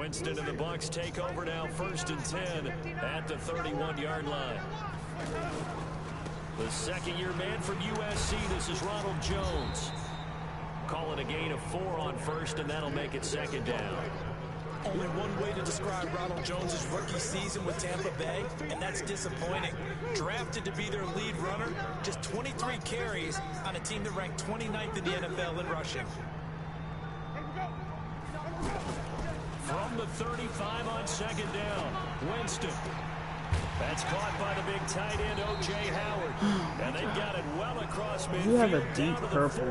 Winston and the Bucks take over now, 1st and 10 at the 31-yard line. The second-year man from USC, this is Ronald Jones. Calling a gain of 4 on 1st, and that'll make it 2nd down. Only one way to describe Ronald Jones' rookie season with Tampa Bay, and that's disappointing. Drafted to be their lead runner, just 23 carries on a team that ranked 29th in the NFL in rushing. From the 35 on 2nd down, Winston. That's caught by the big tight end, O.J. Howard. And they've got it well across midfield. You have a deep purple.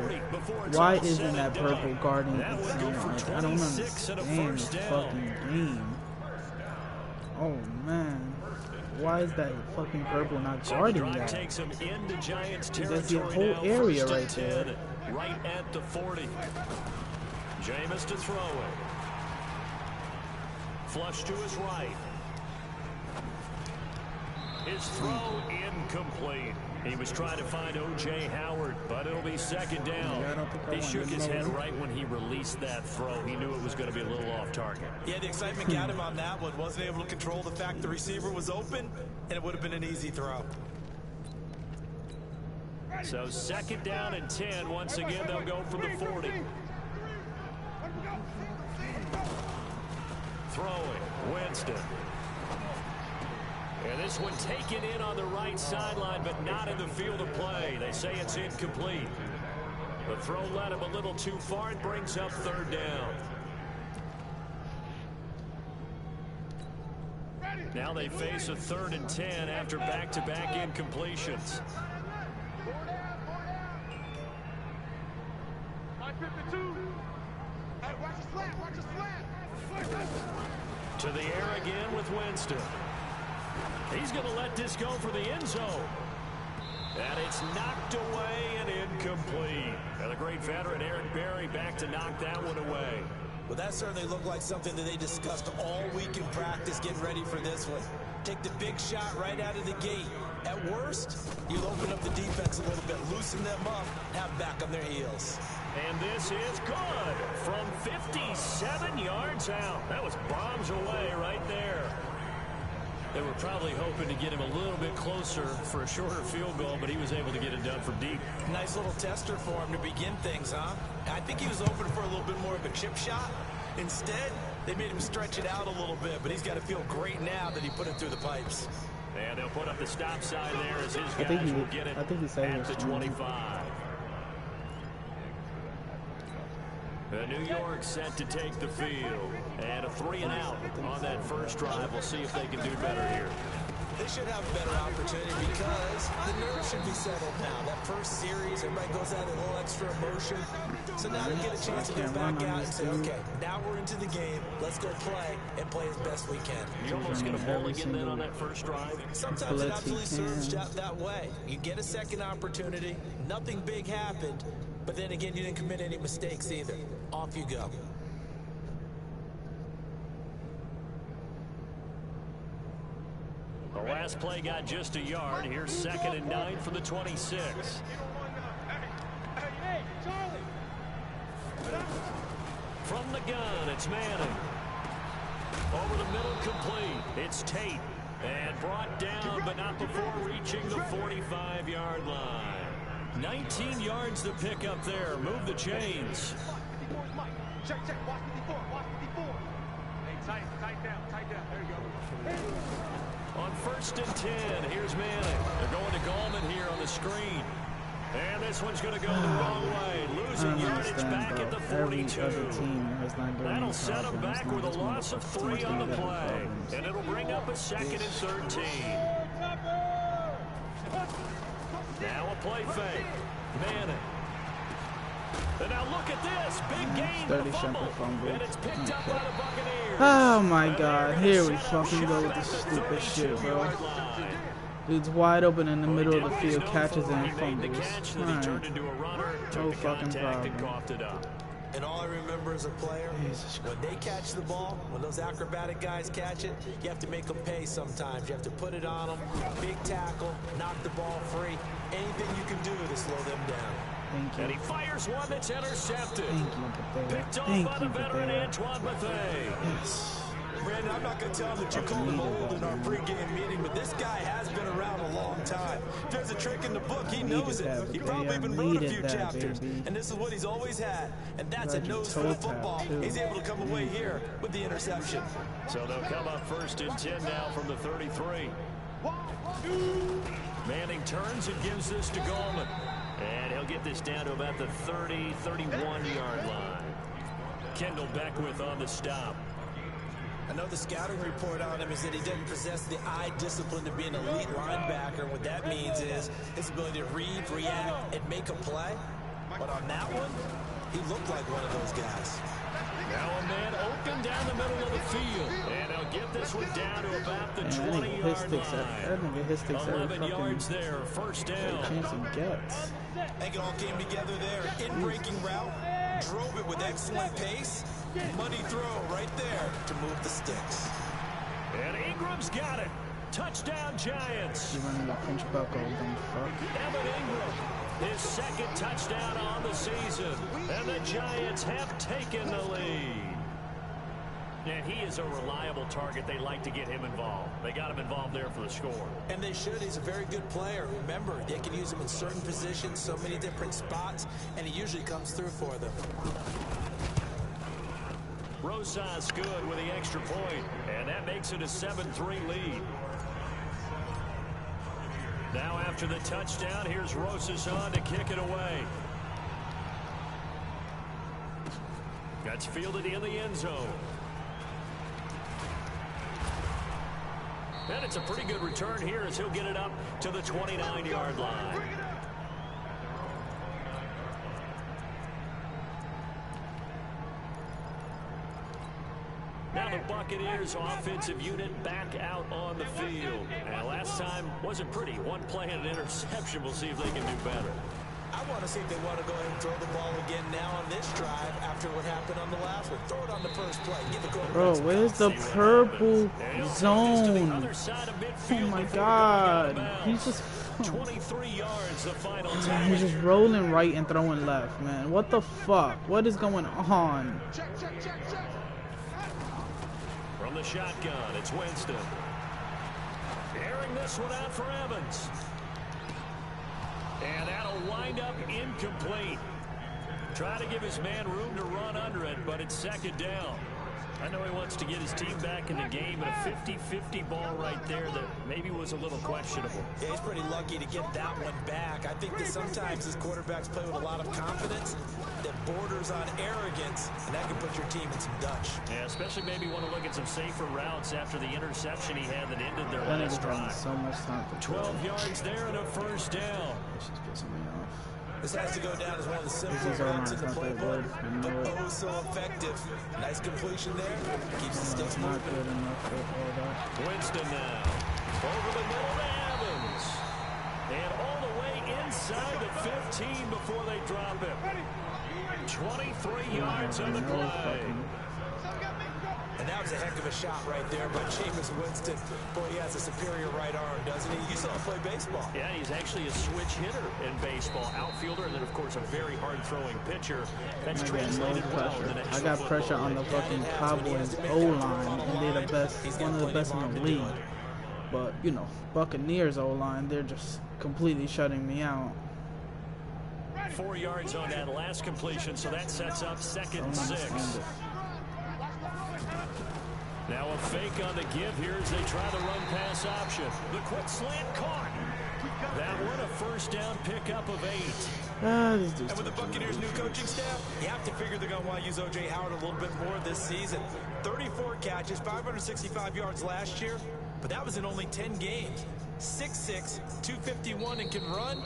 Why isn't that purple guarding the center? I don't understand this fucking game. Oh, man. Why is that fucking purple not guarding that? Takes him into Giants territory. That's the whole area right there. Right at the 40. Jameis to throw it. Flush to his right. His throw incomplete. He was trying to find O.J. Howard, but it'll be 2nd down. He shook his head right when he released that throw. He knew it was going to be a little off target. Yeah, the excitement got him on that one. Wasn't able to control the fact the receiver was open, and it would have been an easy throw. So 2nd down and 10. Once again, they'll go from the 40. Throwing, Winston. And this one taken in on the right sideline, but not in the field of play. They say it's incomplete. The throw led him a little too far and brings up 3rd down. Now they face a 3rd and 10 after back-to-back incompletions. To the air again with Winston. He's going to let this go for the end zone. And it's knocked away and incomplete. And the great veteran Eric Berry back to knock that one away. Well, that certainly looked like something that they discussed all week in practice, getting ready for this one. Take the big shot right out of the gate. At worst, you'll open up the defense a little bit, loosen them up, have back on their heels. And this is good from 57 yards out. That was bombs away right there. They were probably hoping to get him a little bit closer for a shorter field goal, but he was able to get it done from deep. Nice little tester for him to begin things, huh? I think he was open for a little bit more of a chip shot. Instead, they made him stretch it out a little bit, but he's got to feel great now that he put it through the pipes. And they'll put up the stop sign there as his guys will get it at the 25. New York set to take the field. And a 3-and-out on that first drive. We'll see if they can do better here. They should have a better opportunity because the nerves should be settled now. That first series, everybody goes out a little extra emotion. So now they get a chance to get back out and say, okay, now we're into the game. Let's go play and play as best we can. You almost get a mulligan then on that first drive. Sometimes it absolutely serves that way. You get a second opportunity. Nothing big happened. But then again, you didn't commit any mistakes either. Off you go. The last play got just a yard. Here's 2nd and 9 from the 26. From the gun, it's Manning. Over the middle, complete. It's Tate. And brought down, but not before reaching the 45-yard line. 19 yards to pick up there. Move the chains. Check, watch 54, watch 54. Hey, tight down, there you go. On 1st and 10, here's Manning. They're going to Gallman here on the screen. And this one's going to go the wrong way. Losing yardage back at the 42. That'll set them back with a loss of 3 on the play. And it'll bring up a 2nd and 13. Now a play fake. Manning. And now look at this. Big gain, the fumble. And it's picked up by the Buccaneers. Oh my God. Here we fucking go with this stupid shit, bro. Dude's wide open in the middle of the field, catches and fumbles. No fucking problem. And all I remember as a player, when they catch the ball, when those acrobatic guys catch it, you have to make them pay sometimes. You have to put it on them, big tackle, knock the ball free. Anything you can do to slow them down. Thank you. And he fires one that's intercepted. Thank you, Picked off by the veteran Antoine Bethea. Yes. Brandon, I'm not going to tell him that you called him old in our pregame meeting, but this guy has been around a long time. If there's a trick in the book, he knows it. He probably even wrote a few chapters, and this is what he's always had, and that's a nose for the football. He's able to come away here with the interception. So they'll come up 1st and 10 now from the 33. Manning turns and gives this to Gallman. And he'll get this down to about the 30, 31-yard line. Kendall Beckwith on the stop. I know the scouting report on him is that he doesn't possess the eye discipline to be an elite linebacker. What that means is his ability to read, react, and make a play. But on that one, he looked like one of those guys. Now a man open down the middle of the field. And he'll get this one down to about the 20-yard line. 11 yards there, 1st down. Chance he gets. I think it all came together there. In-breaking route, drove it with excellent pace. Money throw right there to move the sticks. And Ingram's got it. Touchdown, Giants. You're running a pinch buckle, dumb fuck. Evan Ingram, his 2nd touchdown on the season. And the Giants have taken the lead. And he is a reliable target. They like to get him involved. They got him involved there for the score. And they should. He's a very good player. Remember, they can use him in certain positions, so many different spots, and he usually comes through for them. Rosas good with the extra point, and that makes it a 7-3 lead. Now after the touchdown, here's Rosas on to kick it away. That's fielded in the end zone. And it's a pretty good return here as he'll get it up to the 29-yard line. Now the Buccaneers offensive unit back out on the field. And last time wasn't pretty. One play and an interception. We'll see if they can do better. I want to see if they want to go ahead and throw the ball again now on this drive after what happened on the last one. Throw it on the first play. Give the quarterback. Bro, where's the purple zone? Oh my God. He's just 23 yards, the final time. He's just rolling right and throwing left, man. What the fuck? What is going on? From the shotgun, it's Winston. Airing this one out for Evans. And that'll wind up incomplete. Try to give his man room to run under it, but it's 2nd down. I know he wants to get his team back in the game, but a 50-50 ball right there that maybe was a little questionable. Yeah, he's pretty lucky to get that one back. I think that sometimes his quarterbacks play with a lot of confidence that borders on arrogance, and that can put your team in some Dutch. Yeah, especially maybe want to look at some safer routes after the interception he had that ended their last drive. So much time to 12 yards there and a 1st down. This is pissing me off. This has to go down as one of the simpler runs in the playbook, but oh so effective. Nice completion there. Keeps the sticks moving. Not good enough for all that. Winston now. Over the middle to Evans. And all the way inside the 15 before they drop him. 23 yards on the play. And that was a heck of a shot right there by Jameis Winston. Boy, he has a superior right arm, doesn't he? You saw him play baseball. Yeah, he's actually a switch hitter in baseball. Outfielder, and then, of course, a very hard-throwing pitcher. That's translated well in the National I got pressure on the fucking Cowboys O-line, and they're the best, one of the best in the league. But, you know, Buccaneers O-line, they're just completely shutting me out. 4 yards on that last completion, so that sets up 2nd and 6. Now a fake on the give here as they try the run-pass option. The quick slant caught. That one a 1st down pickup of 8. And with the Buccaneers' new coaching staff, you have to figure they're going to want to use O.J. Howard a little bit more this season. 34 catches, 565 yards last year, but that was in only 10 games. 6'6", 251, and can run.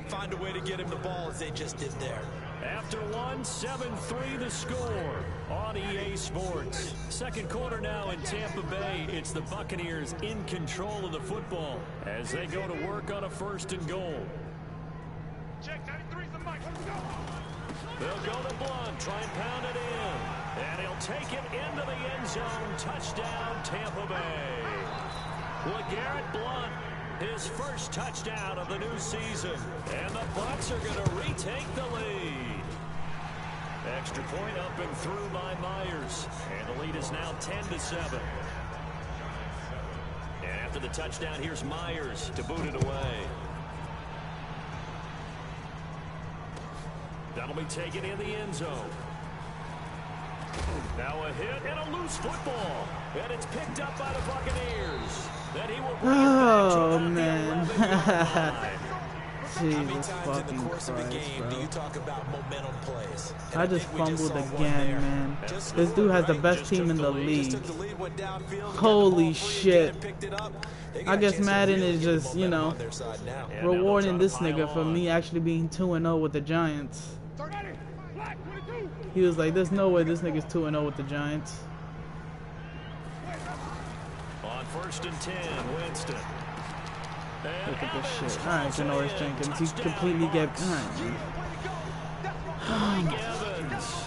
Find a way to get him the ball as they just did there. After one, 7-3 the score on EA Sports. 2nd quarter now in Tampa Bay. It's the Buccaneers in control of the football as they go to work on a 1st and goal. Check, 93's the mic. Let's go. They'll go to Blunt, try and pound it in. And he'll take it into the end zone. Touchdown, Tampa Bay. LeGarrette Blunt, his 1st touchdown of the new season. And the Bucs are going to retake the lead. Extra point up and through by Myers. And the lead is now 10-7. And after the touchdown, here's Myers to boot it away. That'll be taken in the end zone. Now a hit and a loose football. And it's picked up by the Buccaneers. Then he will bring it back to man. Jesus fucking Christ, bro. Do you talk about momentum plays? I just fumbled again, man. This dude has the best team in the league. Holy shit. I guess Madden is just, you know, rewarding this nigga for me actually being 2-0 with the Giants. He was like, there's no way this nigga's 2-0 with the Giants. On 1st and 10, Winston. Look at this shit. Alright, Janoris Jenkins. He completely gets. Mike Evans,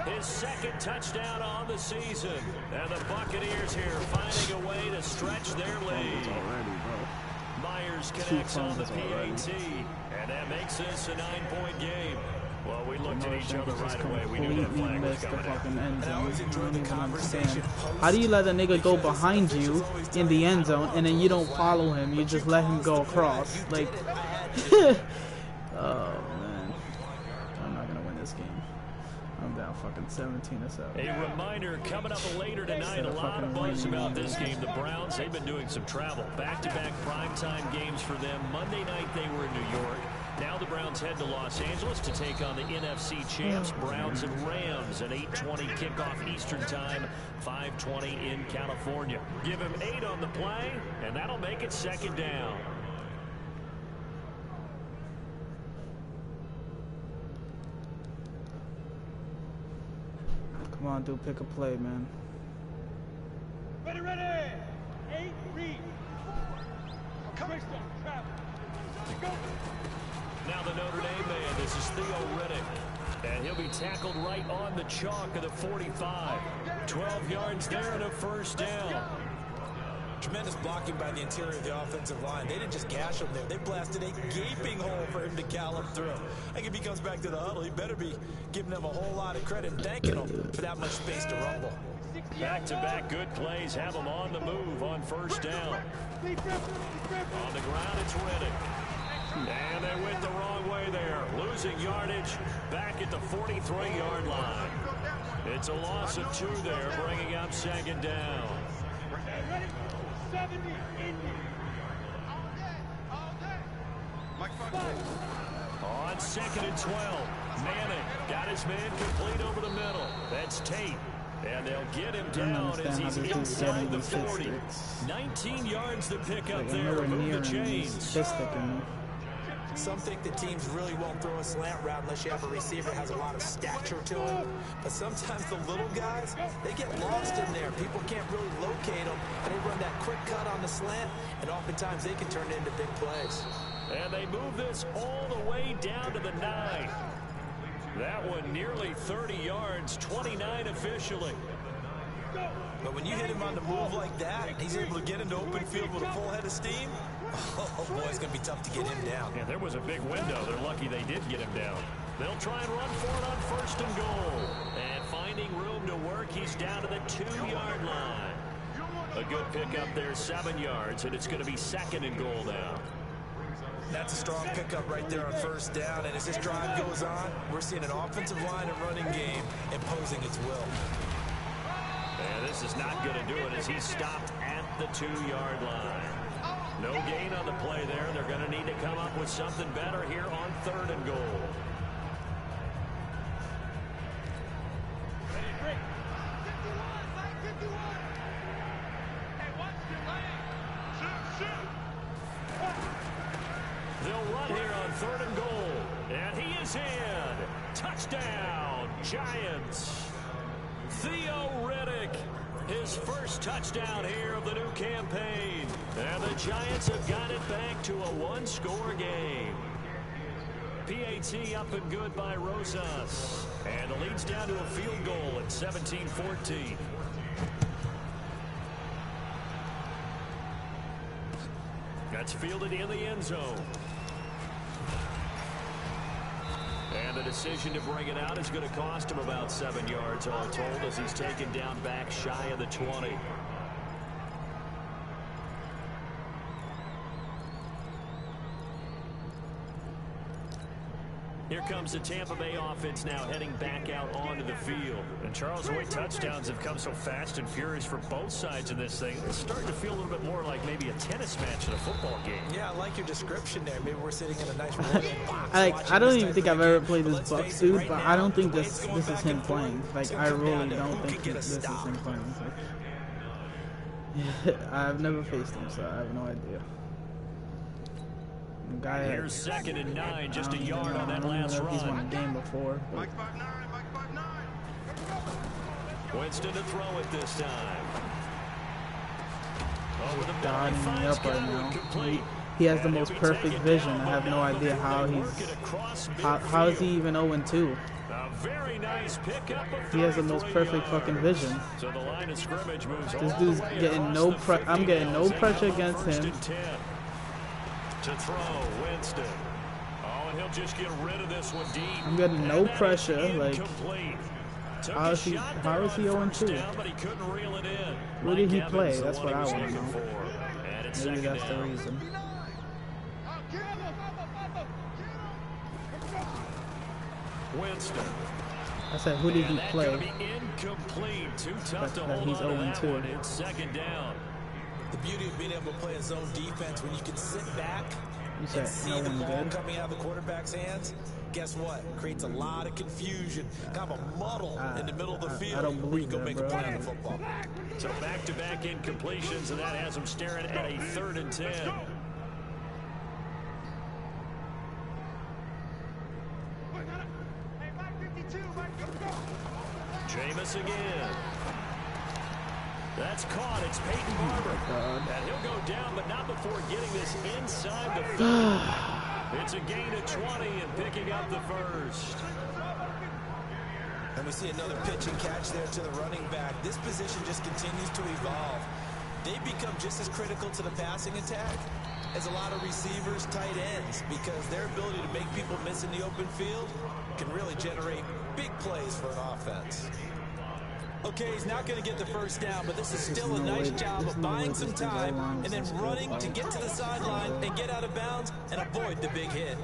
his second touchdown on the season. And the Buccaneers here finding a way to stretch their lead. Myers connects on the PAT. And that makes this a 9-point game. Well, we looked at each other right away. We knew that flag was coming. And I always enjoy the conversation. How do you let a nigga go behind you in the end zone and then you don't follow him? You just let him go across. Like, oh man, I'm not gonna win this game. I'm down fucking 17-7. A reminder coming up later tonight. A lot of buzz about this game. The Browns, they've been doing some travel. Back-to-back primetime games for them. Monday night they were in New York. Now the Browns head to Los Angeles to take on the NFC champs, Browns and Rams, an 8:20 kickoff Eastern time, 5:20 in California. Give him 8 on the play, and that'll make it 2nd down. Come on, dude, pick a play, man. Ready, ready. 8, read. Coming, travel. Go. Now the Notre Dame man, this is Theo Riddick. And he'll be tackled right on the chalk of the 45. 12 yards there and a 1st down. Tremendous blocking by the interior of the offensive line. They didn't just gash him there. They blasted a gaping hole for him to gallop through. I think if he comes back to the huddle, he better be giving them a whole lot of credit and thanking them for that much space to rumble. Back-to-back good plays have them on the move on 1st down. On the ground, it's Riddick. And they went the wrong way there. Losing yardage back at the 43-yard line. It's a loss of 2 there, bringing up 2nd down. On 2nd and 12, Manning got his man complete over the middle. That's Tate. And they'll get him down as he's inside the 40. 19 yards to pick up there. Move the chains. Some think that teams really won't throw a slant route unless you have a receiver that has a lot of stature to him. But sometimes the little guys, they get lost in there. People can't really locate them. And they run that quick cut on the slant, and oftentimes they can turn it into big plays. And they move this all the way down to the 9. That one nearly 30 yards, 29 officially. But when you hit him on the move like that, and he's able to get into open field with a full head of steam, oh boy, it's going to be tough to get him down. Yeah, there was a big window. They're lucky they did get him down. They'll try and run for it on 1st and goal. And finding room to work, he's down to the 2-yard line. A good pickup there, 7 yards, and it's going to be 2nd and goal now. That's a strong pickup right there on 1st down. And as this drive goes on, we're seeing an offensive line and running game imposing its will. And this is not going to do it as he's stopped at the 2-yard line. No gain on the play there. They're going to need to come up with something better here on 3rd and goal. They'll run here on 3rd and goal. And he is in. Touchdown, Giants. Theo Riddick, his first touchdown here of the new campaign. And the Giants have got it back to a 1-score game. PAT up and good by Rosas. And the lead's down to a field goal at 17-14. That's fielded in the end zone. And the decision to bring it out is going to cost him about 7 yards all told as he's taken down back shy of the 20. Here comes the Tampa Bay offense now heading back out onto the field. And Charles, the way touchdowns have come so fast and furious for both sides of this thing, it's starting to feel a little bit more like maybe a tennis match in a football game. Yeah, I like your description there. Maybe we're sitting in a nice rolling box. I don't even think I've ever played this Bucks dude, but I don't think this is him playing. Like, I really don't think this is him playing. Like, I've never faced him, so I have no idea. Guy Here's 2nd and 9, just a yard on that last run. He's won a game before. Winston to throw it this time. Over the God, he's up right now. He has the most perfect vision. I have no idea how is he even 0-2? Very nice pickup. He has the most perfect fucking vision. So the line of scrimmage moves. This dude's getting no I'm getting no pressure against him. To throw, Winston. Oh, and he'll just get rid of this one deep. I'm getting no pressure. Like, how is he 0-2? Where did he play? That's what I want to know. Maybe that's the reason. Winston. I said, who did he play? Incomplete. Too tough to that hold he's on to that 0-2. one. It's 2nd down. The beauty of being able to play a zone defense when you can sit back You said and see no the one ball good. coming out of the quarterback's hands, guess what? Creates a lot of confusion, kind of a muddle in the middle of the field. I don't where you believe go that, make bro. a play on the football. So back-to-back incompletions, and that has them staring at a 3rd and 10. Jameis again. That's caught. It's Peyton Barber. And he'll go down, but not before getting this inside the 30. It's a gain of 20 and picking up the first. And we see another pitch and catch there to the running back. This position just continues to evolve. They become just as critical to the passing attack as a lot of receivers, tight ends, because their ability to make people miss in the open field can really generate big plays for an offense. Okay, he's not going to get the first down, but this is still a nice job of buying some time and then running to get to the sideline and get out of bounds and avoid the big hit.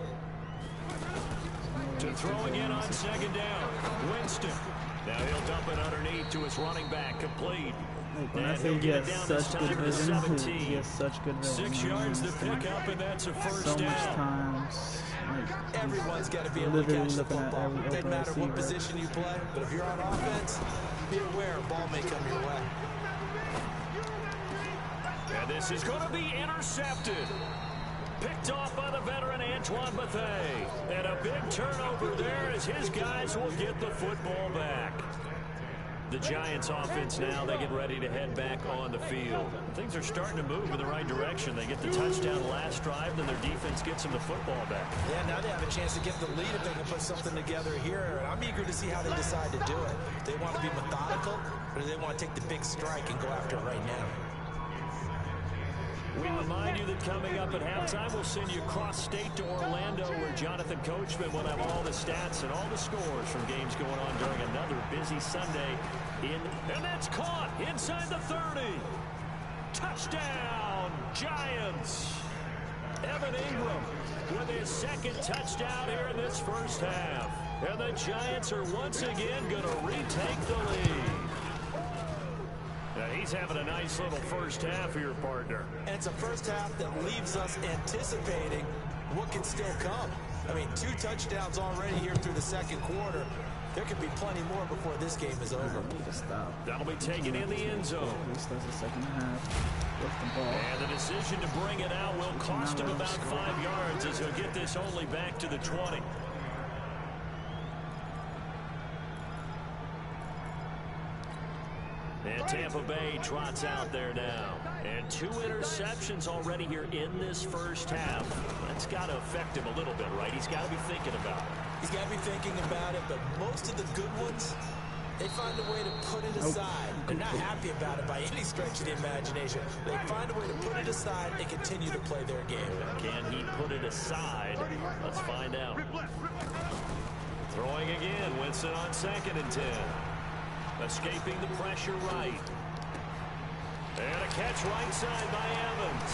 To throwing in on 2nd down. Winston. Now he'll dump it underneath to his running back, complete. When I say he has such good vision, he has such good vision. 6 yards to pick up, and that's a first so down. much times. Like, Everyone's got to be able to catch the football. It doesn't matter what position you play, but if you're on offense, be aware a ball may come your way. And this is going to be intercepted. Picked off by the veteran Antoine Bethea. And a big turnover there as his guys will get the football back. The Giants offense now, they get ready to head back on the field. Things are starting to move in the right direction. They get the touchdown last drive, then their defense gets them the football back. Yeah, now they have a chance to get the lead if they can put something together here. I'm eager to see how they decide to do it. They want to be methodical, or do they want to take the big strike and go after it right now? We remind you that coming up at halftime, we'll send you across state to Orlando, where Jonathan Coachman will have all the stats and all the scores from games going on during another busy Sunday. And that's caught inside the 30. Touchdown, Giants. Evan Ingram with his 2nd touchdown here in this first half. And the Giants are once again going to retake the lead. Now he's having a nice little first half here, partner. And it's a first half that leaves us anticipating what can still come. I mean, 2 touchdowns already here through the 2nd quarter. There could be plenty more before this game is over. That'll be taken in the end zone. At least that's the 2nd half. With the ball. And the decision to bring it out will cost him about 5 yards as he'll get this only back to the 20. And Tampa Bay trots out there now. And 2 interceptions already here in this first half. That's got to affect him a little bit, right? He's got to be thinking about it. He's got to be thinking about it, but most of the good ones, they find a way to put it aside. They're not happy about it by any stretch of the imagination. They find a way to put it aside and continue to play their game. Can he put it aside? Let's find out. Throwing again. Winston on 2nd and 10. Escaping the pressure right. And a catch right side by Evans.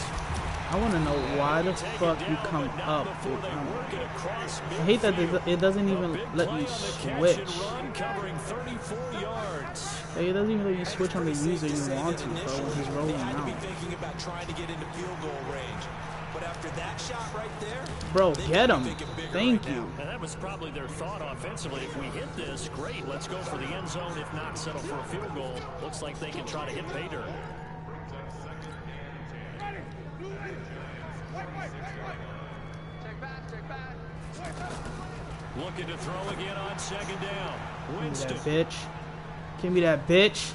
I want to know why the fuck you come up with I hate that it doesn't even let you switch. Like, it doesn't even let you switch on the user you want to, bro, when he's rolling out. Thinking about trying to get into field goal range. But after that shot right there, bro, get him. Thank you. And that was probably their thought offensively. If we hit this, great. Let's go for the end zone. If not, settle for a field goal. Looks like they can try to hit pay dirt. Looking to throw again on 2nd down. Winston. Give me that bitch. Give me that bitch.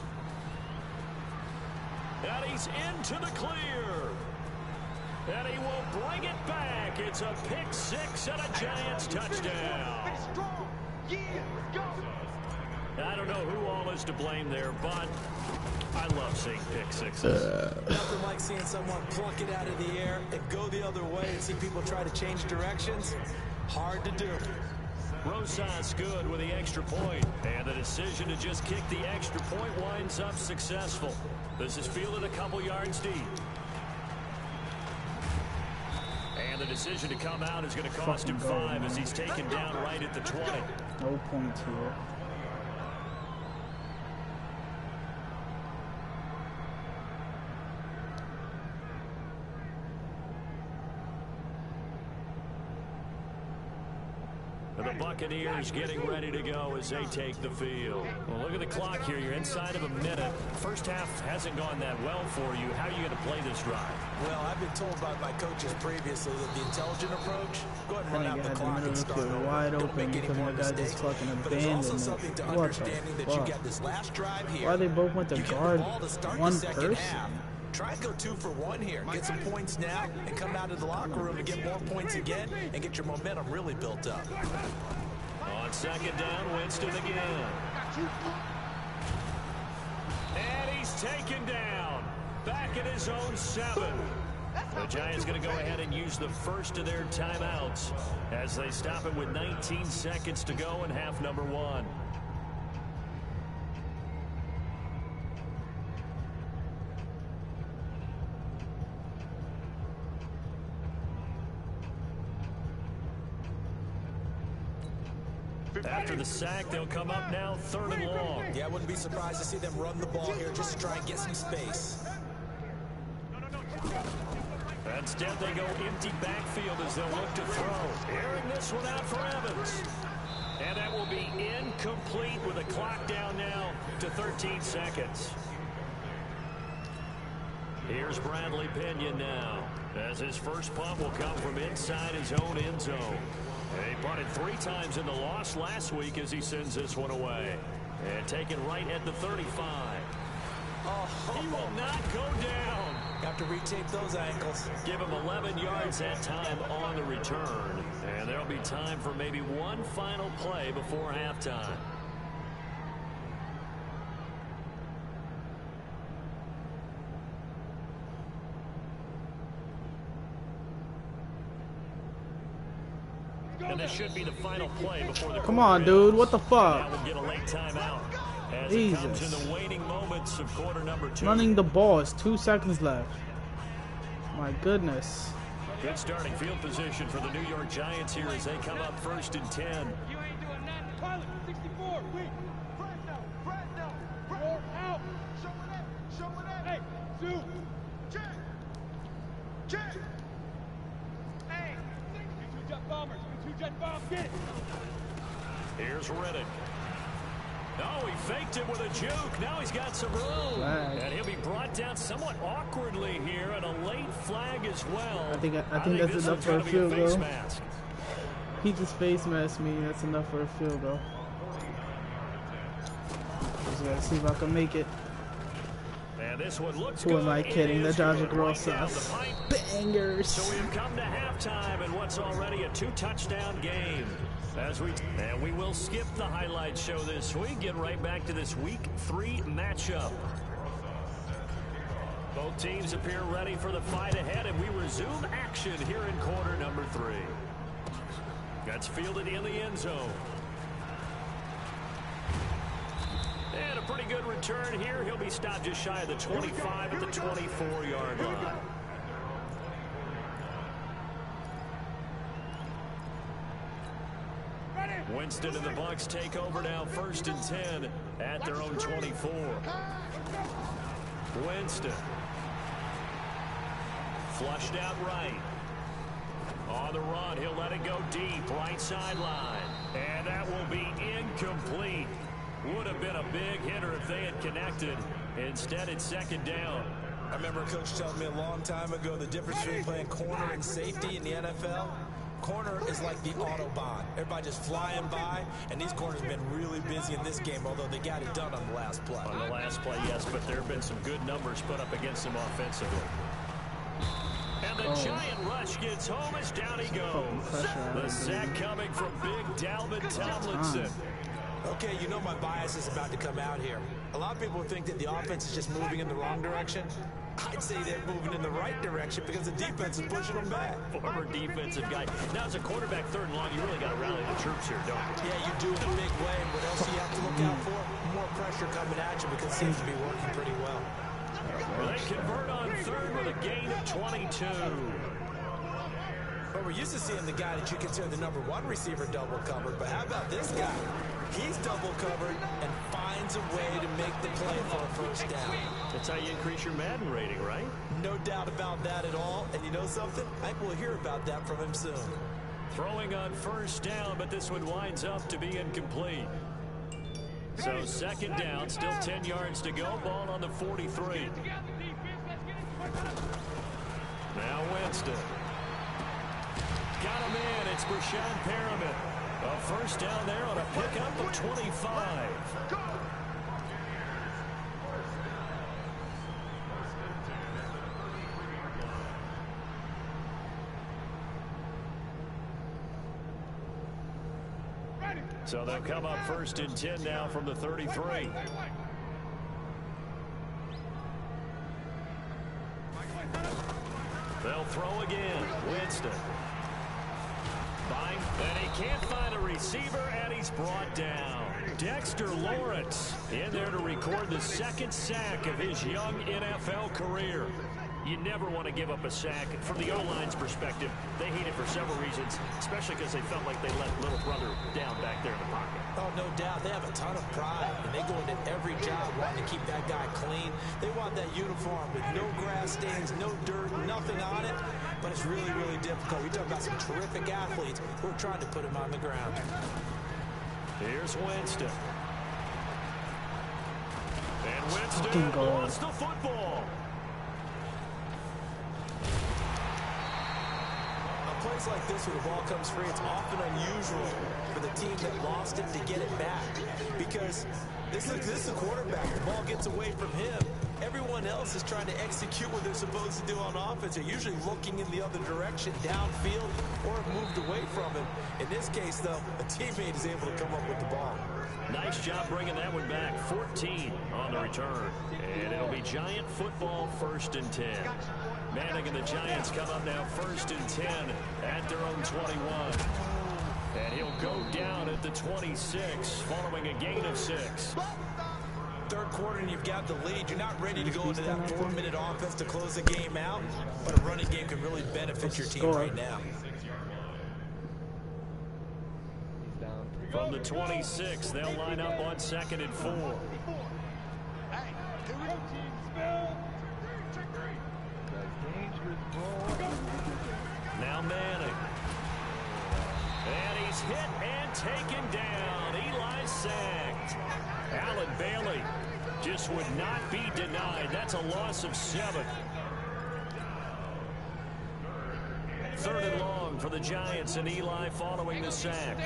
And he's into the clear. And he will bring it back. It's a pick 6 and a Giants touchdown. I don't know who all is to blame there, but I love seeing pick 6s. Nothing like seeing someone pluck it out of the air and go the other way and see people try to change directions. Hard to do. Rosas good with the extra point, and the decision to just kick the extra point winds up successful. This is fielded a couple yards deep. And the decision to come out is going to cost him 5 as he's taken down right at the 20. No points here. The Buccaneers getting ready to go as they take the field. Well, look at the clock here. You're inside of a minute. First half hasn't gone that well for you. How are you going to play this drive? Well, I've been told by my coaches previously that the intelligent approach, go ahead and run out the clock and start over. Wide open because my guy just fucking abandoned it. What the fuck? Why they both went to guard one person? Try and go 2 for 1 here. Get some points now and come out of the locker room and get more points again and get your momentum really built up. On 2nd down, Winston again. And he's taken down. Back at his own 7. The Giants going to go ahead and use the first of their timeouts as they stop it with 19 seconds to go in half number 1. After the sack, they'll come up now 3rd and long. Yeah, I wouldn't be surprised to see them run the ball here just to try and get some space. Instead, they go empty backfield as they'll look to throw. Airing this one out for Evans. And that will be incomplete with the clock down now to 13 seconds. Here's Bradley Pinion now, as his first punt will come from inside his own end zone. He punted 3 times in the loss last week as he sends this one away. And taken right at the 35. Oh, he will not go down. Have to retape those ankles. Give him 11 yards that time on the return. And there'll be time for maybe one final play before halftime. And this should be the final play before the Come on, dude. What the fuck? We'll get a late timeout as Jesus. it comes in the waning moments of quarter number 2. Running the ball. It's 2 seconds left. My goodness. Good starting field position for the New York Giants here as they come up 1st and 10. You ain't doing nothing. Pilot, 64. Wait. Fresno. Roll out. Show it up. Hey, Zoo. Check. Hey. 2 jet bombers. 2 jet bombs. Get it. Here's Riddick. Oh, he faked it with a juke. Now he's got some room. Flag. And he'll be brought down somewhat awkwardly here, and a late flag as well. I think that's enough for a field goal. Mask. He just face masked me. That's enough for a field goal. Just gotta see if I can make it. And this one looks Who good. am I kidding? The Dodger Gross Right sauce. Bangers. So we've come to halftime in what's already a 2-touchdown game. And we will skip the highlight show this week. Get right back to this week 3 matchup. Both teams appear ready for the fight ahead, and we resume action here in quarter number 3. That's fielded in the end zone. And a pretty good return here. He'll be stopped just shy of the 25 at the 24-yard line. Winston and the Bucs take over now, 1st and 10 at their own 24. Winston. Flushed out right. On the run, he'll let it go deep, right sideline. And that will be incomplete. Would have been a big hitter if they had connected. Instead, it's 2nd down. I remember a coach telling me a long time ago the difference between playing corner and safety in the NFL. Corner is like the Autobahn. Everybody just flying by, and these corners have been really busy in this game, although they got it done on the last play. On the last play, yes, but there have been some good numbers put up against them offensively. And the giant rush gets home as down he goes. The sack coming from big Dalvin Tomlinson. Okay, you know my bias is about to come out here. A lot of people think that the offense is just moving in the wrong direction. I'd say they're moving in the right direction because the defense is pushing them back. Former defensive guy. Now, as a quarterback, 3rd and long, you really got to rally the troops here, don't you? Yeah, you do in a big way. What else do you have to look out for? More pressure coming at you because it seems to be working pretty well. They convert on 3rd with a gain of 22. Well, we're used to seeing the guy that you consider the #1 receiver double covered, but how about this guy? He's double covered and finds a way to make the play for a 1st down. That's how you increase your Madden rating, right? No doubt about that at all. And you know something? I think we'll hear about that from him soon. Throwing on 1st down, but this one winds up to be incomplete. So 2nd down, still 10 yards to go. Ball on the 43. Now Winston. Got him in. It's Brashad Perriman. A 1st down there on a pickup of 25. So they'll come up 1st and 10 now from the 33. They'll throw again. Winston. And he can't find a receiver, and he's brought down. Dexter Lawrence in there to record the 2nd sack of his young NFL career. You never want to give up a sack. From the O-line's perspective, they hate it for several reasons, especially because they felt like they let little brother down back there in the pocket. Oh, no doubt. They have a ton of pride, and they go into every job wanting to keep that guy clean. They want that uniform with no grass stains, no dirt, nothing on it, but it's really, really difficult. We're talking about some terrific athletes who are trying to put him on the ground. Here's Winston. And Winston lost the football. Plays like this where the ball comes free, it's often unusual for the team that lost it to get it back because this is a quarterback. The ball gets away from him. Everyone else is trying to execute what they're supposed to do on offense. They're usually looking in the other direction, downfield, or have moved away from him. In this case, though, a teammate is able to come up with the ball. Nice job bringing that one back. 14 on the return. And it'll be Giant football, 1st and 10. Manning and the Giants come up now 1st and 10 at their own 21. And he'll go down at the 26 following a gain of 6. 3rd quarter and you've got the lead. You're not ready to go into that 4-minute offense to close the game out, but a running game can really benefit your team right now. From the 26, they'll line up on 2nd and 4. Now Manning. And he's hit and taken down. Eli sacked. Allen Bailey just would not be denied. That's a loss of 7. 3rd and long for the Giants, and Eli following the sack.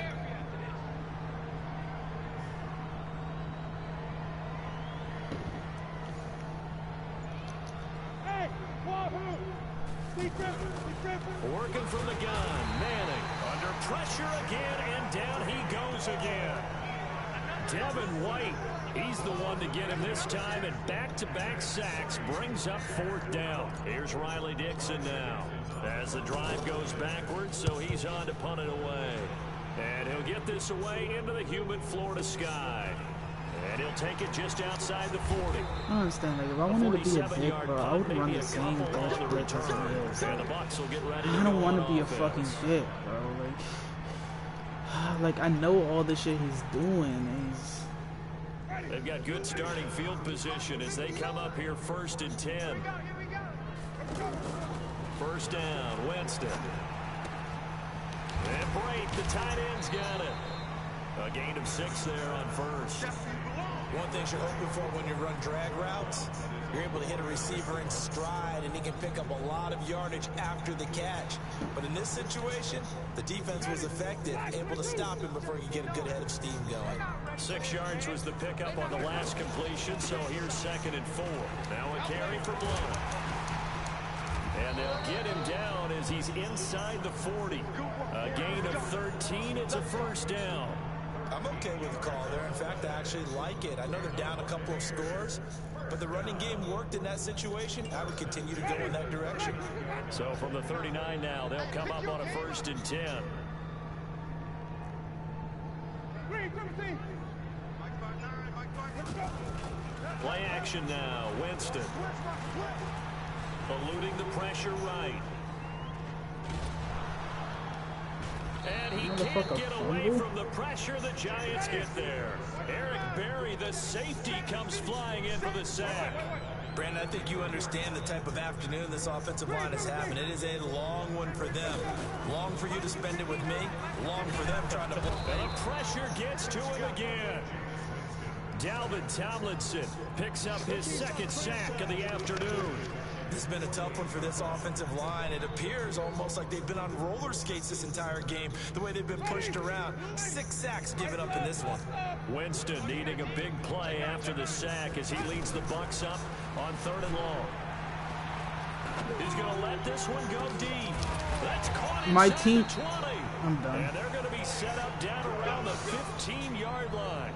Working from the gun, Manning under pressure again, and down he goes again. Devin White, he's the one to get him this time, and back-to-back sacks brings up 4th down. Here's Riley Dixon now as the drive goes backwards, so he's on to punt it away. And he'll get this away into the humid Florida sky. And he'll take it just outside the 40. I don't understand. Like, if I wanted to be a dick, bro, I would run the same dash blitz as he is. And the Bucs will get ready. I don't want to be a fucking dick, bro. Like I know all the shit he's doing. And they've got good starting field position as they come up here 1st and 10. First down, Winston. And break, the tight end's got it. A gain of 6 there on first. One thing you're hoping for when you run drag routes, you're able to hit a receiver in stride and he can pick up a lot of yardage after the catch. But in this situation, the defense was effective, able to stop him before he could get a good head of steam going. 6 yards was the pickup on the last completion, so here's 2nd and 4. Now a carry for Blount. And they'll get him down as he's inside the 40. A gain of 13, it's a first down. I'm okay with the call there. In fact, I actually like it. I know they're down a couple of scores, but the running game worked in that situation. I would continue to go in that direction. So from the 39 now, they'll come up on a 1st and 10. Play action now, Winston. Eluding the pressure right. And he can't get away from the pressure the Giants get there. Eric Berry, the safety, comes flying in for the sack. Brandon, I think you understand the type of afternoon this offensive line is having. It is a long one for them. Long for you to spend it with me. Long for them trying to... And the pressure gets to him again. Dalvin Tomlinson picks up his 2nd sack of the afternoon. This has been a tough one for this offensive line. It appears almost like they've been on roller skates this entire game, the way they've been pushed around. 6 sacks given up in this one. Winston needing a big play after the sack as he leads the Bucs up on 3rd and long. He's going to let this one go deep. That's caught my team. the 20. I'm done. And they're going to be set up down around the 15-yard line.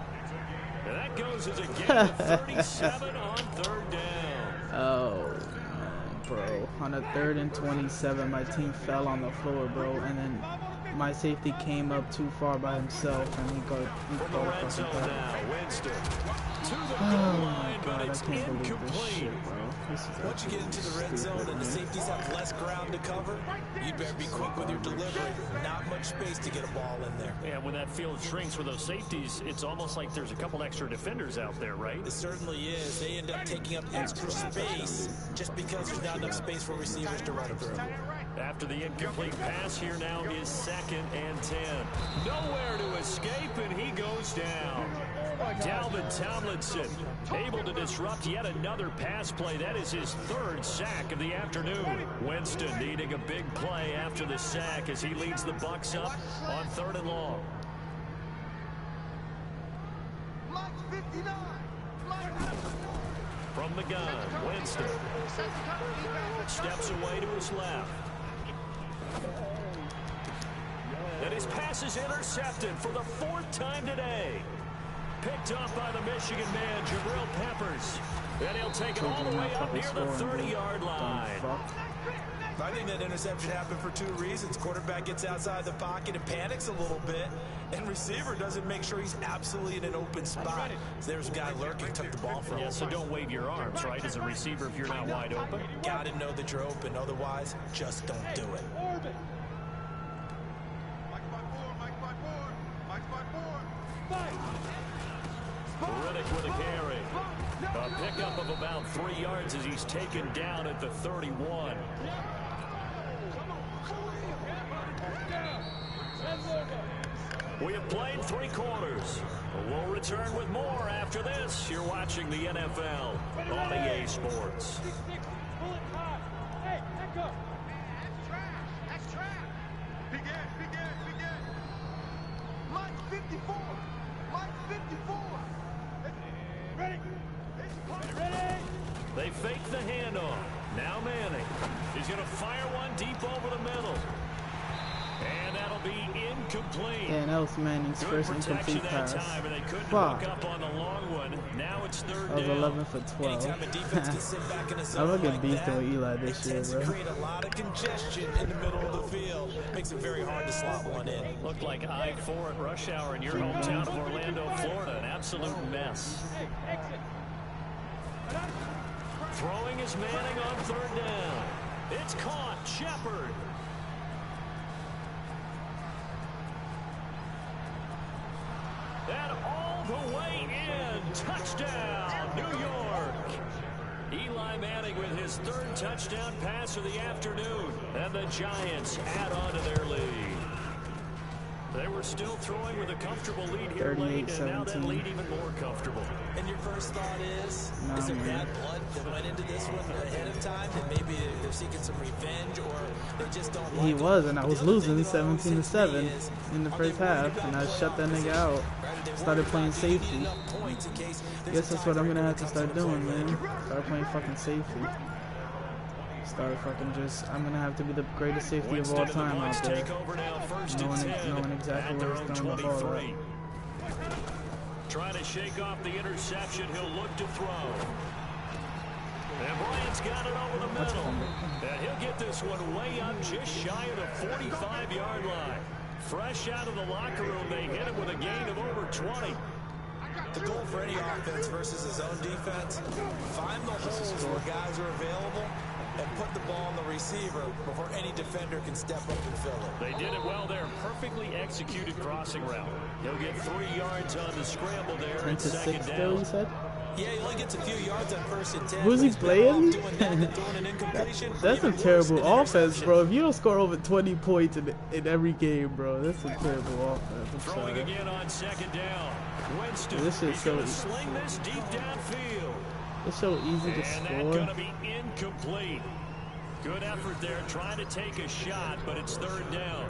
And that goes as a gain of 37 on 3rd down. Oh. Bro, on a 3rd and 27, my team fell on the floor, bro, and then my safety came up too far by himself, and he caught a fucking now, Winston. Oh my God, I can't believe this shit, bro. Once you get into the red zone and the safeties have less ground to cover, you better be quick with your delivery. Not much space to get a ball in there. Yeah, when that field shrinks with those safeties, it's almost like there's a couple extra defenders out there, right? It certainly is. They end up taking up extra space just because there's not enough space for receivers to run through. After the incomplete pass, here now is 2nd and 10. Nowhere to escape, and he goes down. Dalvin Tomlinson able to disrupt yet another pass play. That is his 3rd sack of the afternoon. Winston needing a big play after the sack as he leads the Bucs up on 3rd and long. From the gun, Winston steps away to his left. And his pass is intercepted for the 4th time today. Picked up by the Michigan man, Jabril Peppers. And he'll take it all the way up near the 30-yard line. I think that interception happened for 2 reasons. Quarterback gets outside the pocket and panics a little bit, and receiver doesn't make sure he's absolutely in an open spot. So there's a guy lurking, took the ball from him. Yeah, so don't wave your arms, right, as a receiver if you're not wide open. Got to know that you're open. Otherwise, just don't do it. Riddick with a carry. A pickup of about 3 yards as he's taken down at the 31. We have played 3 quarters. We'll return with more after this. You're watching the NFL on EA Sports. Hey, echo. That's trash. Begin. Mike 54. Ready. They fake the handoff. Now Manning. He's going to fire one deep over the middle. And that'll be incomplete. Yeah, that was Manning's first incomplete pass. Time, and they couldn't hook up on the long one. Now it's 3rd down. That was 11 for 12. I look at beasting with Eli this year, bro. Create a lot of congestion in the middle of the field. makes it very hard to slot one in. Looked like I-4 at rush hour in your hometown of Orlando, Florida. An absolute mess. Throwing is Manning on 3rd down. It's caught. Shepard. And all the way in. Touchdown, New York. Eli Manning with his 3rd touchdown pass of the afternoon. And the Giants add on to their lead. They were still throwing with a comfortable lead here late, and now that lead even more comfortable. And your first thought is there bad blood that went into this one ahead of time? And maybe they're seeking some revenge, or they just don't like He was, and I was losing 17-7 in the first half, and I shut that nigga out. Started playing safety. Guess that's what I'm going to have to start doing, man. Start playing fucking safety. Start fucking just, I'm going to have to be the greatest safety of all time out there. Knowing exactly where he's throwing the ball at. Trying to shake off the interception, he'll look to throw. And Bryant's got it over the middle. And he'll get this one way up just shy of the 45-yard line. Fresh out of the locker room, they hit him with a gain of over 20. The goal for any offense versus his own defense, find the holes where guys are available and put the ball on the receiver before any defender can step up and fill it. They did it well there. Perfectly executed crossing route. He'll get 3 yards on the scramble there. 10-6 still, you said? Yeah, he only gets a few yards on 1st and 10. Who's he playing? That's a terrible offense, bro. If you don't score over 20 points in every game, bro, that's a terrible offense. Throwing again on 2nd down. Winston, this is so sling this deep downfield. It's so easy to score. And that's going to be incomplete. Good effort there, trying to take a shot, but it's 3rd down.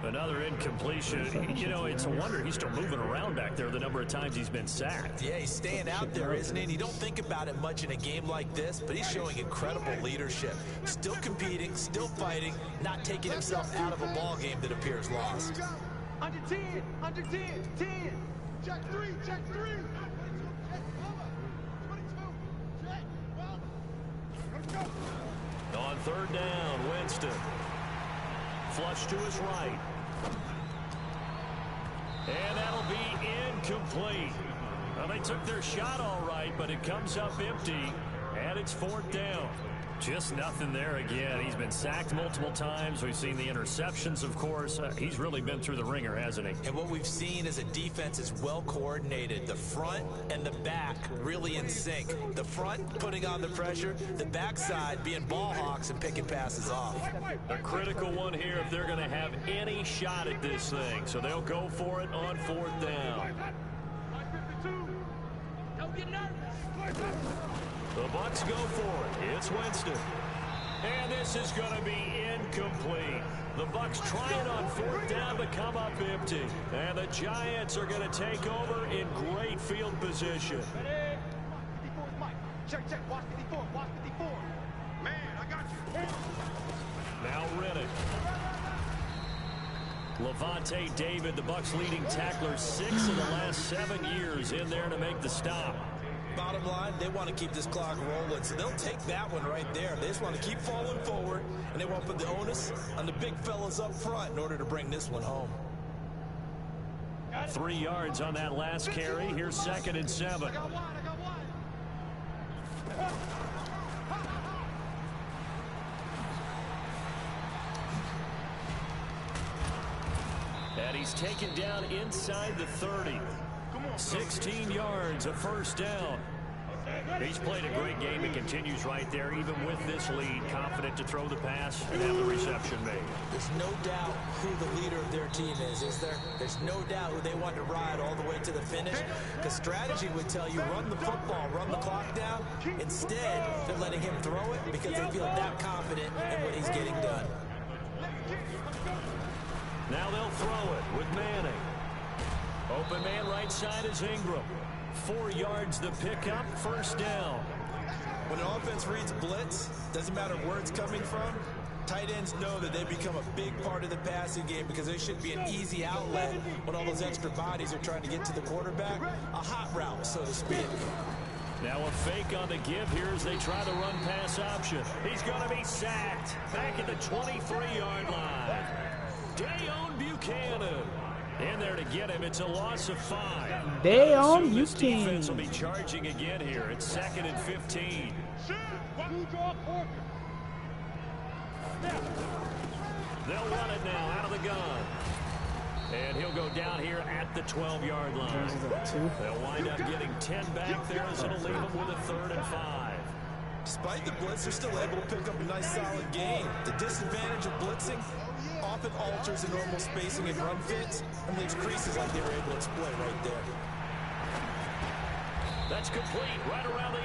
Another incompletion. You know, it's a wonder he's still moving around back there the number of times he's been sacked. Yeah, he's staying out there, isn't he? And you don't think about it much in a game like this, but he's showing incredible leadership. Still competing, still fighting, not taking himself out of a ball game that appears lost. Under 10, 10. Check 3, check 3. On 3rd down, Winston. Flush to his right. And that'll be incomplete. Well, they took their shot all right, but it comes up empty. And it's 4th down. Just nothing there again. He's been sacked multiple times. We've seen the interceptions, of course. He's really been through the ringer, hasn't he? And what we've seen is a defense is well coordinated. The front and the back really in sync. The front putting on the pressure, the backside being ball hawks and picking passes off. A critical one here if they're going to have any shot at this thing. So they'll go for it on 4th down. Don't get nervous. The Bucs go for it. It's Winston. And this is going to be incomplete. The Bucs trying on 4th down to come up empty. And the Giants are going to take over in great field position. 54 is Mike. Check. Watch 54. Watch 54. Man, I got you. Now Riddick. Levante David, the Bucs leading tackler, 6 of the last 7 years in there to make the stop. Bottom line, they want to keep this clock rolling, so they'll take that one right there. They just want to keep falling forward, and they want to put the onus on the big fellas up front in order to bring this one home. 3 yards on that last carry. Here's 2nd and 7. I got one. And he's taken down inside the 30. 16 yards, a 1st down. He's played a great game and continues right there, even with this lead, confident to throw the pass and have the reception made. There's no doubt who the leader of their team is there? There's no doubt who they want to ride all the way to the finish, because strategy would tell you run the football, run the clock down. Instead, they're letting him throw it because they feel that confident in what he's getting done. Now they'll throw it with Manning. Open man right side is Ingram. 4 yards the pickup, 1st down. When an offense reads blitz, doesn't matter where it's coming from, tight ends know that they become a big part of the passing game because they should be an easy outlet when all those extra bodies are trying to get to the quarterback. A hot route, so to speak. Now a fake on the give here as they try the run-pass option. He's going to be sacked back at the 23-yard line. Buchanan. In there to get him. It's a loss of 5. Damn, this defense will be charging again here. It's 2nd and 15. They'll run it now out of the gun. And he'll go down here at the 12-yard line. They'll wind up getting 10 back there, as it'll leave them with a 3rd and 5. Despite the blitz, they're still able to pick up a nice solid gain. The disadvantage of blitzing often alters the normal spacing and run fits and leaves creases like they were able to exploit right there. That's complete right around the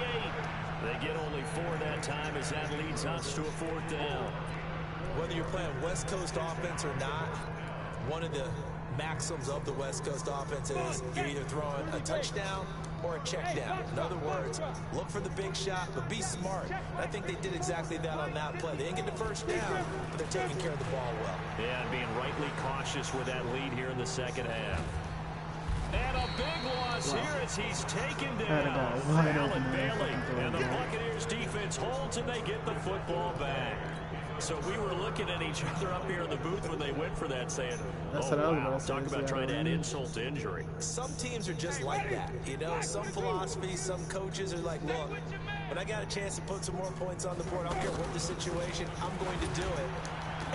8. They get only 4 that time, as that leads us to a 4th down. Whether you're playing West Coast offense or not, one of the maxims of the West Coast offense is you're either throwing a touchdown or a check down. In other words, look for the big shot, but be smart. I think they did exactly that on that play. They didn't get the first down, but they're taking care of the ball well. Yeah, and being rightly cautious with that lead here in the second half. And a big loss here as he's taken down. Allen Bailey. And the Buccaneers defense holds, and they get the football back. So we were looking at each other up here in the booth when they went for that, saying, oh, wow, talk about trying to add insult to injury. Some teams are just like that. You know, some philosophies, some coaches are like, look, when I got a chance to put some more points on the board, I don't care what the situation, I'm going to do it.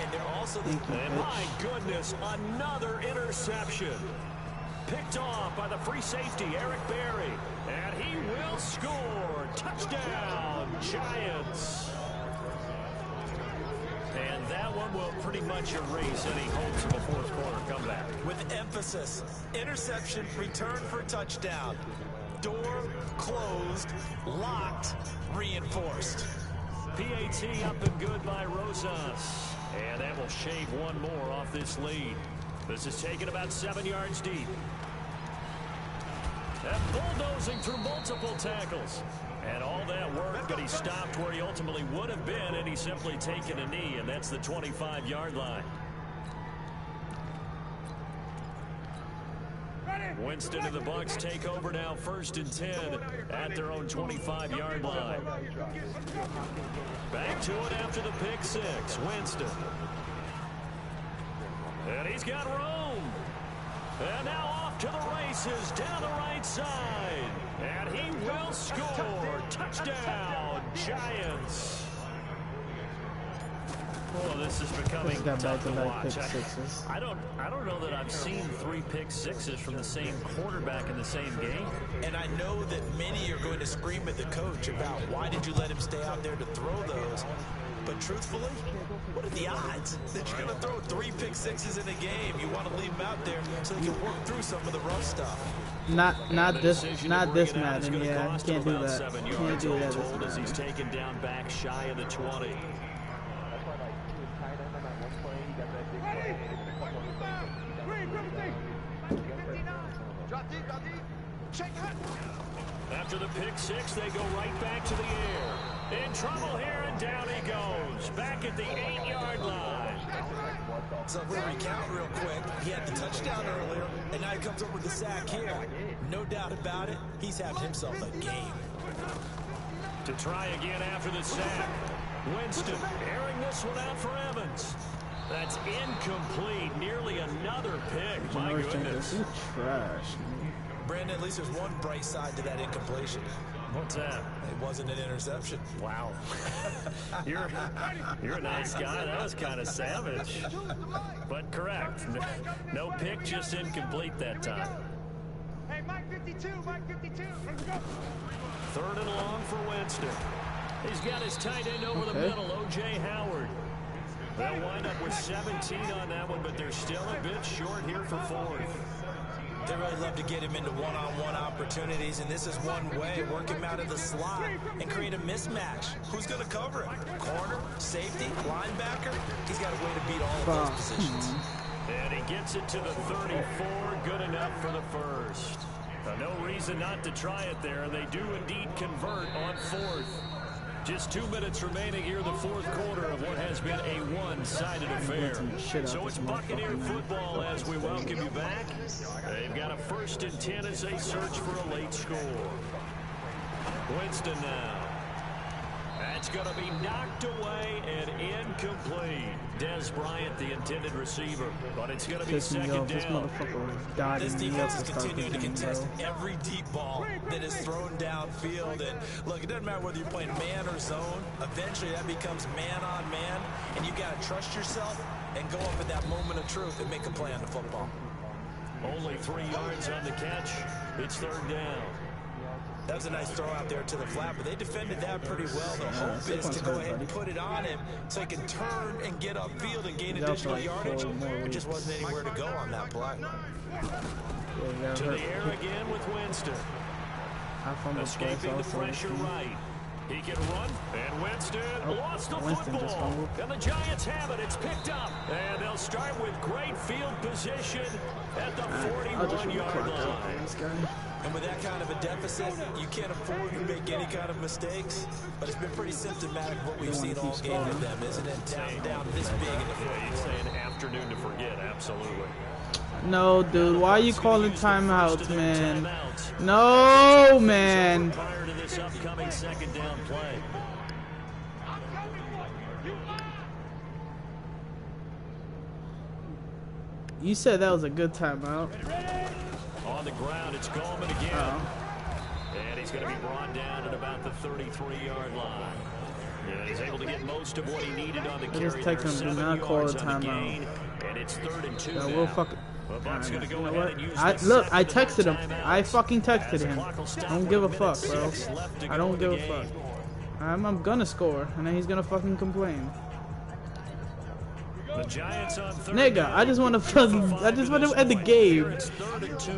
And they're also... And my goodness, another interception. Picked off by the free safety, Eric Berry. And he will score. Touchdown, Giants. And that one will pretty much erase any hopes of a fourth quarter comeback. With emphasis, interception, return for touchdown. Door closed, locked, reinforced. PAT up and good by Rosas. And that will shave one more off this lead. This is taken about 7 yards deep. And bulldozing through multiple tackles. And all that work, but he stopped where he ultimately would have been, and he's simply taken a knee, and that's the 25-yard line. Winston and the Bucs take over now, 1st and 10 at their own 25-yard line. Back to it after the pick 6. Winston. And he's got room. And now off to the races down the right side. And he will score. Touchdown, Giants. Oh, this is becoming tough to watch. I don't know that I've seen 3 pick sixes from the same quarterback in the same game. And I know that many are going to scream at the coach about why did you let him stay out there to throw those. But truthfully, what are the odds that you're going to throw 3 pick sixes in a game? You want to leave him out there so he can work through some of the rough stuff. Not this Madden. Yeah, can't do that. Can't do that. Told as he's taken down back shy of the 20. After the pick 6, they go right back to the air. In trouble here, and down he goes. Back at the 8-yard line. So we'll recount real quick. He had the touchdown earlier, and now he comes up with the sack here. No doubt about it, he's having himself a game. To try again after the sack. Winston airing this one out for Evans. That's incomplete. Nearly another pick. My goodness. Trash. Brandon, at least there's one bright side to that incompletion. What's that? It wasn't an interception. Wow. You're a nice guy. That was kind of savage. But correct. No pick, just incomplete that time. Hey, Mike 52, Mike 52. Let's go. 3rd and long for Winston. He's got his tight end over the middle, O.J. Howard. They'll wind up with 17 on that one, but they're still a bit short here for 4th. They really love to get him into one-on-one opportunities, and this is one way. Work him out of the slot and create a mismatch. Who's going to cover him? Corner, safety, linebacker? He's got a way to beat all of those positions. And he gets it to the 34. Good enough for the first. No reason not to try it there, and they do indeed convert on 4th. Just 2 minutes remaining here in the 4th quarter of what has been a one-sided affair. So it's Buccaneer football as we welcome you back. They've got a 1st and 10 as they search for a late score. Winston now. That's going to be knocked away and incomplete. Des Bryant, the intended receiver, but it's going to be second down. This motherfucker was dotting This me up defense to is start the continuing to game, contest bro. every deep ball that is thrown downfield. And look, it doesn't matter whether you're playing man or zone. Eventually, that becomes man on man, and you got to trust yourself and go up at that moment of truth and make a play on the football. Only 3 yards on the catch. It's third down. That was a nice throw out there to the flat, but they defended that pretty well. The hope is to go ahead and put it on him so he can turn and get upfield and gain additional yardage. It just wasn't anywhere to go on that play. To the air again with Winston. Escaping the pressure right. He can run, and Winston lost the football. And the Giants have it. It's picked up. And they'll start with great field position at the 41-yard line. And with that kind of a deficit, you can't afford to make any kind of mistakes. But it's been pretty symptomatic of what we've seen all game with them, isn't it? Down this big in the fourth quarter. You'd say an afternoon to forget, absolutely. No, dude, why are you calling timeouts, man? No, man. Prior to this upcoming second down play. You said that was a good timeout. On the ground, it's Gallman again. And he's going to be brought down at about the 33-yard line. And he's able to get most of what he needed on the carry. Just text him, do not call a timeout. And it's 3rd and 2 Yeah, now. we'll fucking... Well, Buck's gonna go you know ahead what? and use Look, I texted him. I fucking texted him. I don't give a fuck, bro. I don't give a fuck. I'm gonna score, and then he's gonna fucking complain. The Giants on third Nigga, down. I just want to end the game. It's 3rd and 2.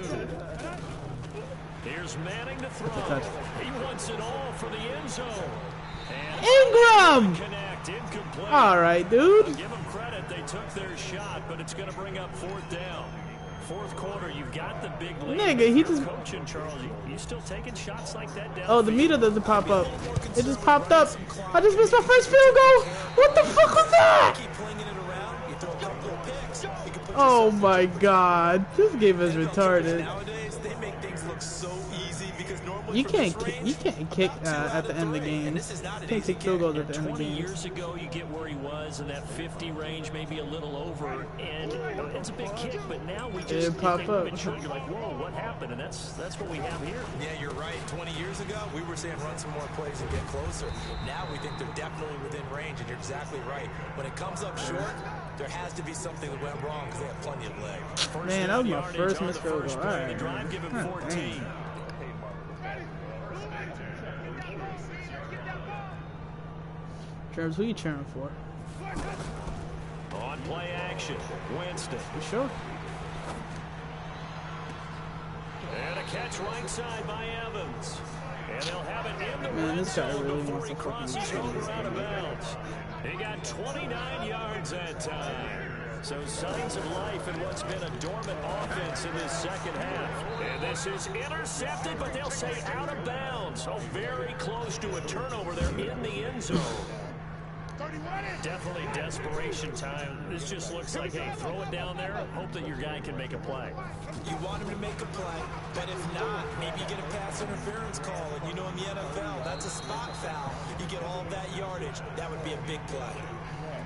Here's Manning to throw. He wants it all for the end zone. Ingram! Connect, incomplete. All right, dude. Give them credit, they took their shot, but it's going to bring up 4th down. 4th quarter, you've got the big lead. Nigga, he just... Coaching Charles, you still taking shots like that down? Oh, the meter doesn't pop up. It just popped up. I just missed my first field goal. What the fuck was that? Oh my god, this game is retarded. Nowadays, they make things look so easy because normally You can't kick at the end of the game. You can't kick field goals at the end of the 20 game. years ago, you get where he was in that 50 range, maybe a little over, and it's a big kick. But now we just It pop up. You're like, whoa, what happened? And that's what we have here. Yeah, you're right. 20 years ago, we were saying run some more plays and get closer. Now we think they're definitely within range, and you're exactly right. When it comes up short, there has to be something that went wrong because they have plenty of leg. Man, that was my first missed field goal. All right, The drive, give him 14. Travis, who you cheering for? On play action, Winston. You sure? And a catch right side by Evans. And they'll have it in the Man, this guy really before wants he to fucking crosses change over this out of game. bounds. He got 29 yards that time. So signs of life in what's been a dormant offense in this second half. And this is intercepted, but they'll say out of bounds. So very close to a turnover there in the end zone. Definitely desperation time. This just looks like, hey, throw it down there, hope that your guy can make a play. You want him to make a play, but if not, maybe you get a pass interference call. And you know in the NFL, that's a spot foul. You get all of that yardage. That would be a big play.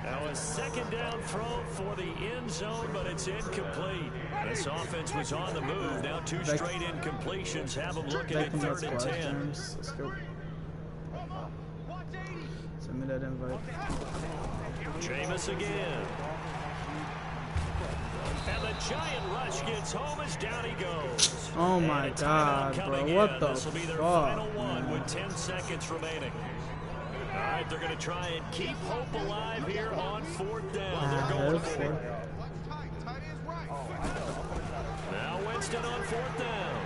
Now a second down throw for the end zone, but it's incomplete. This offense was on the move. Now 2 straight incompletions have them looking at 3rd and 10. Let's go. Send me that invite. Jameis again. And the giant rush gets home as down he goes. Oh my god, bro. What the This will be their fuck, final one man. with 10 seconds remaining. All right, they're going to try and keep hope alive here on 4th down. They're going for it. Now Winston on 4th down.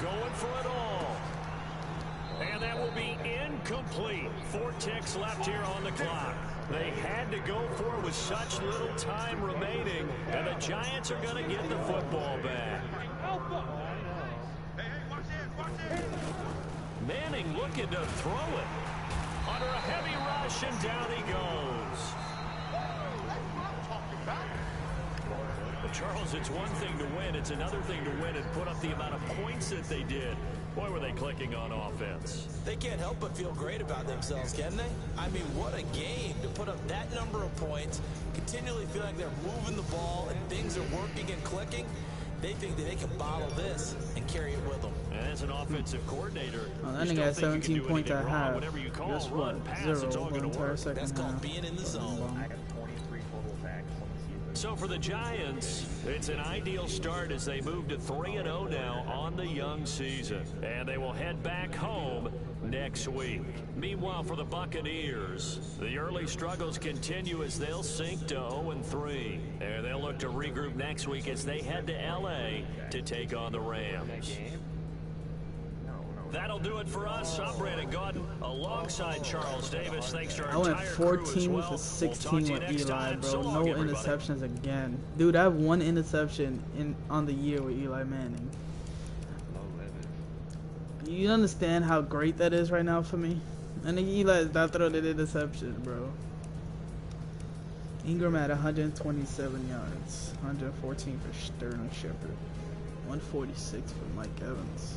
Going for it all. And that will be incomplete. 4 ticks left here on the clock. They had to go for it with such little time remaining. And the Giants are going to get the football back. Manning looking to throw it. Under a heavy rush, and down he goes. Well, Charles, it's one thing to win. It's another thing to win and put up the amount of points that they did. Boy, were they clicking on offense. They can't help but feel great about themselves, can they? I mean, what a game to put up that number of points, continually feel like they're moving the ball and things are working and clicking. They think that they can bottle this and carry it with them. And as an offensive coordinator, that nigga had 17 points at half. Guess what? 0 the entire second That's called half. being in the zone. So for the Giants, it's an ideal start as they move to 3-0 now on the young season. And they will head back home next week. Meanwhile, for the Buccaneers, the early struggles continue as they'll sink to 0-3. And they'll look to regroup next week as they head to L.A. to take on the Rams. That'll do it for us. I'm Brandon Gordon alongside Charles Davis. Thanks to our I went entire 14 crew as well. to 16 We'll talk to you with next Eli, time. bro. So No long, everybody. interceptions again. Dude, I have 1 interception on the year with Eli Manning. You understand how great that is right now for me? And then Eli is not throwing an interception, bro. Ingram had 127 yards, 114 for Sterling Shepard, 146 for Mike Evans.